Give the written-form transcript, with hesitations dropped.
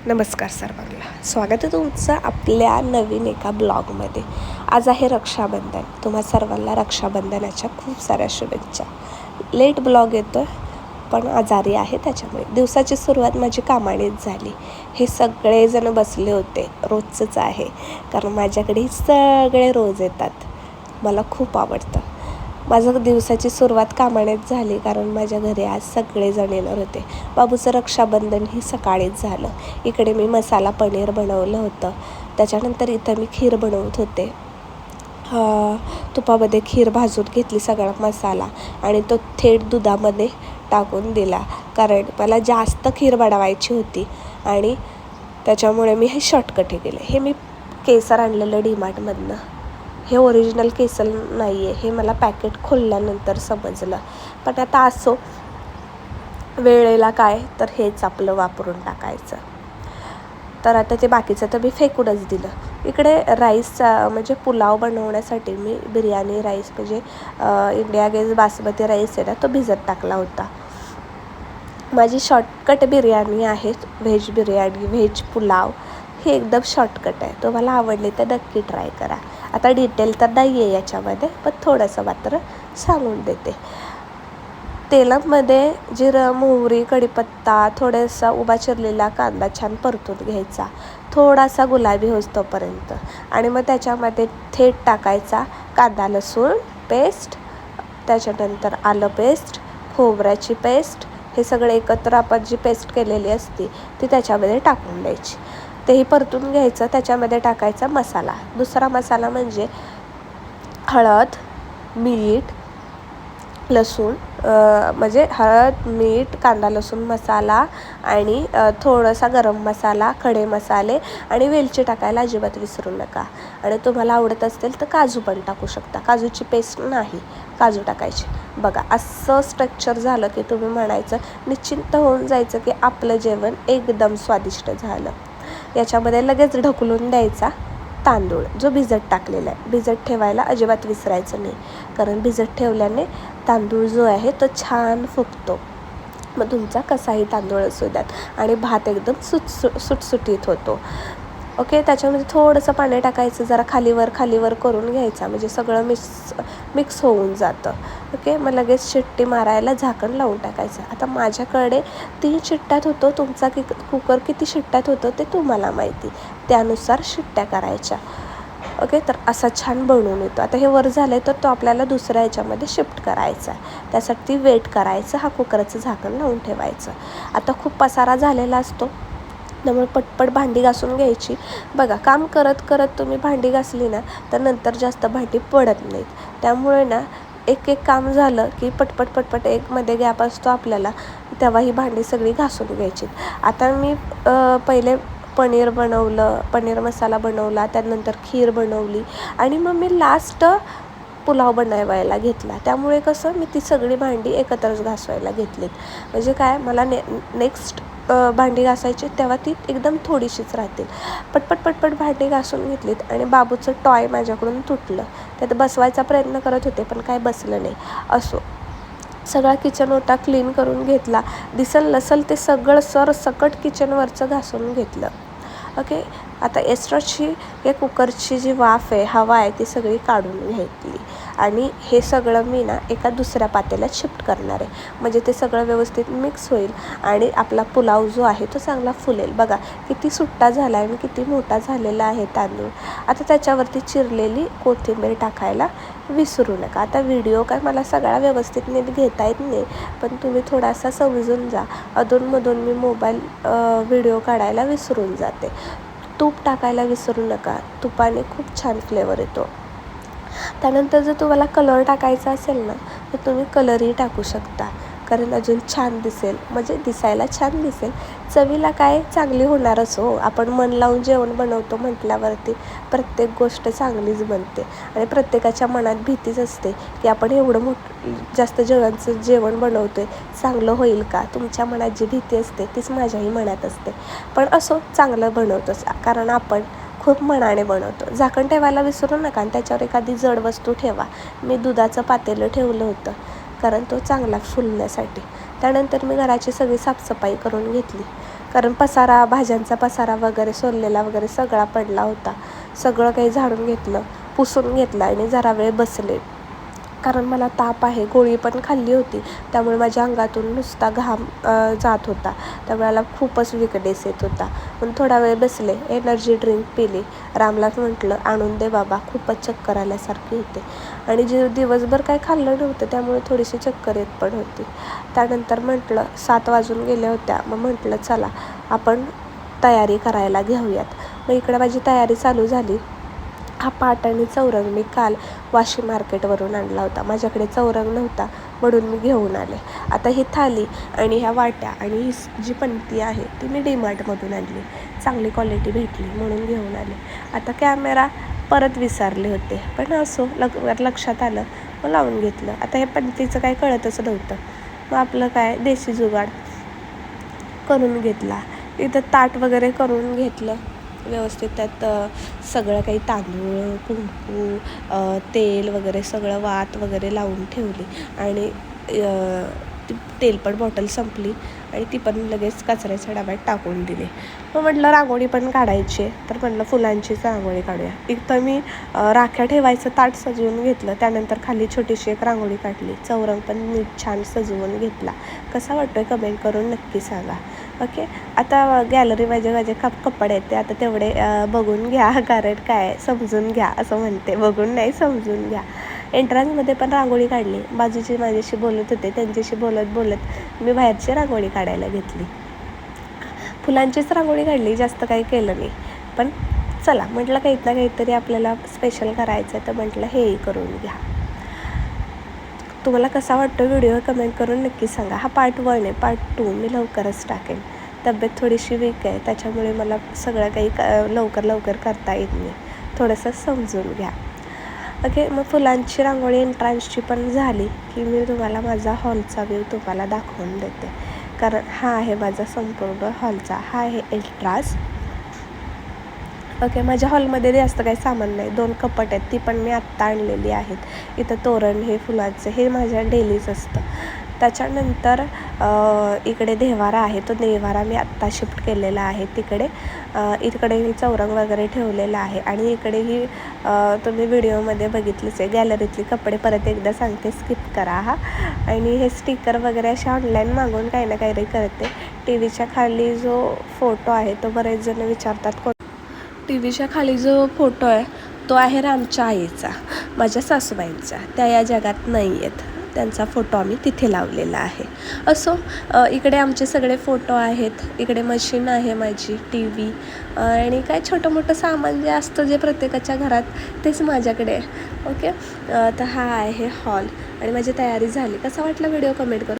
नमस्कार सर्वांना, स्वागत आहे तुमचं आपल्या नवीन एका ब्लॉगमध्ये. आज आहे रक्षाबंधन. तुम्हा सर्वांना रक्षाबंधनाच्या खूप साऱ्या शुभेच्छा. लेट ब्लॉग येतो पण आजारी आहे त्याच्यामुळे. दिवसाची सुरुवात माझी कामानेच झाली. हे सगळेजण बसले होते, रोजचंच आहे कारण माझ्याकडे सगळे रोज येतात. मला खूप आवडतं. माझं दिवसाची सुरुवात कामानेच झाली कारण माझ्या घरी आज सगळेजण येणार होते. बाबूचं रक्षाबंधन ही सकाळीच झालं. इकडे मी मसाला पनीर बनवलं होतं, त्याच्यानंतर इथं मी खीर बनवत होते. तुपामध्ये खीर भाजून घेतली, सगळा मसाला, आणि तो थेट दुधामध्ये टाकून दिला कारण मला जास्त खीर बनवायची होती आणि त्याच्यामुळे मी हे शॉर्टकट केलं. हे मी केसर आणलेलं डीमार्टमधनं. हे ओरिजिनल केसर नाही आहे, हे मला पॅकेट खोलल्यानंतर समजलं. पण आता असो, वेळेला काय तर हेच आपलं वापरून टाकायचं. तर आता ते बाकीचं तर मी फेकूनच दिलं. इकडे राईसचा म्हणजे पुलाव बनवण्यासाठी मी बिर्याणी राईस म्हणजे इंडिया गेट बासमती राईस आहे ना, तो भिजत टाकला होता. माझी शॉर्टकट बिर्याणी आहे, व्हेज बिर्याणी, व्हेज पुलाव. हे एकदम शॉर्टकट आहे. तुम्हाला आवडली तर नक्की ट्राय करा. आता डिटेल तर नाही आहे याच्यामध्ये, पण थोडंसं मात्र सांगून देते. तेलामध्ये जिरं, मोहरी, कढीपत्ता, थोडासा उभा चिरलेला कांदा छान परतून घ्यायचा, थोडासा गुलाबी होईस्तोपर्यंत, आणि मग त्याच्यामध्ये थेट टाकायचा कांदा लसूण पेस्ट, त्याच्यानंतर आलं पेस्ट, खोबऱ्याची पेस्ट. हे सगळं एकत्र आपण जी पेस्ट केलेली असते ती त्याच्यामध्ये टाकून द्यायची. तेही परतून घ्यायचं. त्याच्यामध्ये टाकायचा मसाला. दुसरा मसाला म्हणजे हळद, मीठ, लसूण, म्हणजे हळद, मीठ, कांदा लसूण मसाला आणि थोडासा गरम मसाला, खडे मसाले आणि वेलची टाकायला अजिबात विसरू नका. आणि तुम्हाला आवडत असेल तर काजू पण टाकू शकता. काजूची पेस्ट नाही, काजू टाकायची. बघा, असं स्ट्रक्चर झालं की तुम्ही म्हणायचं, निश्चिंत होऊन जायचं की आपलं जेवण एकदम स्वादिष्ट झालं. याच्यामध्ये लगेच ढकलून द्यायचा तांदूळ जो भिजत टाकलेला आहे. भिजत ठेवायला अजिबात विसरायचं नाही कारण भिजत ठेवल्याने तांदूळ जो आहे तो छान फुगतो. मग तुमचा कसाही तांदूळ असू द्यात, आणि भात एकदम सुटसुटीत होतो. ओके, त्याच्यामध्ये थोडंसं पाणी टाकायचं, जरा खालीवर करून घ्यायचा म्हणजे सगळं मिक्स होऊन जातं. ओके, मग लगेच शिट्टी मारायला झाकण लावून टाकायचं. आता माझ्याकडे 3 शिट्ट्यात होतं. तुमचा कुकर किती शिट्ट्यात होतं ते तुम्हाला माहिती, त्यानुसार शिट्ट्या करायच्या. ओके, तर असा छान बनवून येतो. आता हे वर झालं तर तो आपल्याला दुसऱ्या याच्यामध्ये शिफ्ट करायचा आहे. त्यासाठी वेट करायचं, हा कुकरचं झाकण लावून ठेवायचं. आता खूप पसारा झालेला असतो, त्यामुळे पटपट भांडी घासून घ्यायची. बघा, काम करत करत तुम्ही भांडी घासली ना तर नंतर जास्त भांडी पडत नाहीत. त्यामुळे ना एक काम झालं की पटपट एक मध्ये गॅप असतो आपल्याला, तेव्हा ही भांडी सगळी घासून घ्यायची. आता मी पहिले पनीर बनवलं, पनीर मसाला बनवला, त्यानंतर खीर बनवली आणि मग मी लास्ट पुलाव बनवायला घेतला. त्यामुळे कसं मी ती सगळी भांडी एकत्रच घासवायला घेतलीत. म्हणजे काय, मला नेक्स्ट भांडी घासायची तेव्हा ती एकदम थोडीशीच राहतील. पटपट भांडी घासून घेतलीत आणि बाबूचं टॉय माझ्याकडून तुटलं. त्यात बसवायचा प्रयत्न करत होते पण काय बसलं नाही. असो, सगळा किचन ओटा क्लीन करून घेतला. दिसल नसल ते सगळं सरसकट किचनवरचं घासून घेतलं. ओके, आता एक्स्ट्राची या कुकरची जी वाफ आहे, हवा आहे, ती सगळी काढून घेतली आणि हे सगळं मी ना एका दुसऱ्या पातेल्यात शिफ्ट करणार आहे. म्हणजे ते सगळं व्यवस्थित मिक्स होईल आणि आपला पुलाव जो आहे तो चांगला फुलेल. बघा किती सुट्टा झाला आहे आणि किती मोठा झालेला आहे तांदूळ. आता त्याच्यावरती चिरलेली कोथिंबीर टाकायला विसरू नका. आता व्हिडिओ काय मला सगळा व्यवस्थित नीट घेता येत नाही, पण तुम्ही थोडासा समजून जा. अधूनमधून मी मोबाईल व्हिडिओ काढायला विसरून जाते. तूप टाकायला विसरू नका, तुपाने खूप छान फ्लेवर येतो. त्यानंतर जर तुम्हाला कलर टाकायचा असेल ना तर तुम्ही कलरही टाकू शकता कारण अजून छान दिसेल, म्हणजे दिसायला छान दिसेल. चवीला काय चांगली होणारच हो. आपण मन लावून जेवण बनवतो म्हटल्यावरती प्रत्येक गोष्ट चांगलीच बनते आणि प्रत्येकाच्या मनात भीतीच असते की आपण एवढं जास्त जणांचं जेवण बनवतोय, चांगलं होईल का. तुमच्या मनात जी भीती असते तीच माझ्याही मनात असते. पण असो, चांगलं बनवतोच कारण आपण खूप मनाने बनवतो. झाकण ठेवायला विसरू नका आणि त्याच्यावर एखादी जड वस्तू ठेवा. मी दुधाचं पातेलं ठेवलं होतं कारण तो चांगला फुलण्यासाठी. त्यानंतर मी घराची सगळी साफसफाई करून घेतली. कारण पसारा, भाज्यांचा पसारा वगैरे सोललेला वगैरे सगळा पडला होता. सगळं काही झाडून घेतलं, पुसून घेतलं आणि जरा वेळ बसले. कारण मला ताप आहे, गोळी पण खाल्ली होती, त्यामुळे माझ्या अंगातून नुसता घाम जात होता. त्यामुळे मला खूपच विकनेस येत होता. पण थोडा वेळ बसले, एनर्जी ड्रिंक पिली. रामलाच म्हटलं आणून दे बाबा, खूपच चक्कर आल्यासारखी होते. आणि दिवसभर काही खाल्लं नव्हतं, त्यामुळे थोडीशी चक्कर येत पण होती. त्यानंतर म्हटलं 7 वाजून गेल्या होत्या. मग म्हटलं चला आपण तयारी करायला घेऊयात. मग इकडे माझी तयारी चालू झाली. हा पाट आणि चौरंग मी काल वाशी मार्केटवरून आणला होता. माझ्याकडे चौरंग नव्हता म्हणून मी घेऊन आले. आता ही थाली आणि ह्या वाट्या आणि ही जी पणती आहे ती मी डीमार्टमधून आणली. चांगली क्वालिटी भेटली म्हणून घेऊन आले. आता कॅमेरा परत विसरले होते, पण असो लक्षात आलं मग लावून घेतलं. आता हे पणतीचं काही कळतच नव्हतं, मग आपलं काय देशी जुगाड करून घेतला. इथं ताट वगैरे करून घेतलं व्यवस्थित. त्यात सगळं काही तांदूळ, कुंकू, तेल वगैरे सगळं वात वगैरे लावून ठेवली. आणि तेलपट बॉटल संपली आणि ती पण लगेच कचऱ्याच्या डब्यात टाकून दिली. मग म्हटलं रांगोळी पण काढायची, तर म्हटलं फुलांचीच रांगोळी काढूया. इथं मी राख्या ठेवायचं ताट सजवून घेतलं. त्यानंतर खाली छोटीशी एक रांगोळी काढली. चौरंग पण नीट छान सजवून घेतला. कसा वाटतोय कमेंट करून नक्की सांगा. ओके, आता गॅलरी माझे कपडे आहेत ते आता तेवढे बघून घ्या, कारण काय समजून घ्या असं म्हणते, बघून नाही समजून घ्या. एंट्रन्समध्ये पण रांगोळी काढली. बाजूची माझ्याशी बोलत होते, त्यांच्याशी बोलत मी बाहेरची रांगोळी काढायला घेतली. फुलांचीच रांगोळी काढली, जास्त काही केलं नाही. पण चला म्हटलं काहीत ना काहीतरी आपल्याला स्पेशल करायचं आहे, तर म्हटलं हेही करून घ्या. तुम्हाला कसा वाटतो व्हिडिओ कमेंट करून नक्की सांगा. हा पार्ट 1 आहे. पार्ट 2 मी लवकरच टाकेन. तब्येत थोडीशी वीक आहे, त्याच्यामुळे मला सगळं काही लवकर करता येत नाही. थोडंसं समजून घ्या. ओके, मग फुलांची रांगोळी एंट्रन्सची पण झाली की मी तुम्हाला माझा हॉलचा व्ह्यू तुम्हाला दाखवून देते. कारण हा आहे माझा संपूर्ण हॉलचा, हा आहे एंट्रन्स. ओके, माझ्या हॉलमध्ये जास्त काही सामान नाही. 2 कपाट आहेत, ती पण मी आत्ता आणलेली आहेत. इथं तोरण हे फुलाचं हे माझ्या डेलीच असतं. त्याच्यानंतर इकडे देव्हारा आहे, तो देव्हारा मी आत्ता शिफ्ट केलेला आहे तिकडे. इकडे मी चौरंग वगैरे ठेवलेला आहे. आणि इकडेही तुम्ही व्हिडिओमध्ये बघितलंच आहे, गॅलरीतले कपडे परत एकदा सांगते, स्किप करा हा. आणि हे स्टिकर वगैरे असे ऑनलाईन मागवून काही ना काही करते. टी व्हीच्या खाली जो फोटो आहे तो बरेच जण विचारतात. टी व्हीच्या खाली जो फोटो आहे तो आहे आमच्या आईचा, माझ्या सासूबाईंचा. त्या या जगात नाही आहेत, त्यांचा फोटो आम्ही तिथे लावलेला आहे. असो, इकडे आमचे सगळे फोटो आहेत. इकडे मशीन आहे माझी, टी व्ही आणि काय छोटं मोठं सामान जे असतं जे प्रत्येकाच्या घरात, तेच माझ्याकडे आहे. ओके, तर हा आहे हॉल आणि माझी तयारी झाली. कसा वाटला व्हिडिओ कमेंट करून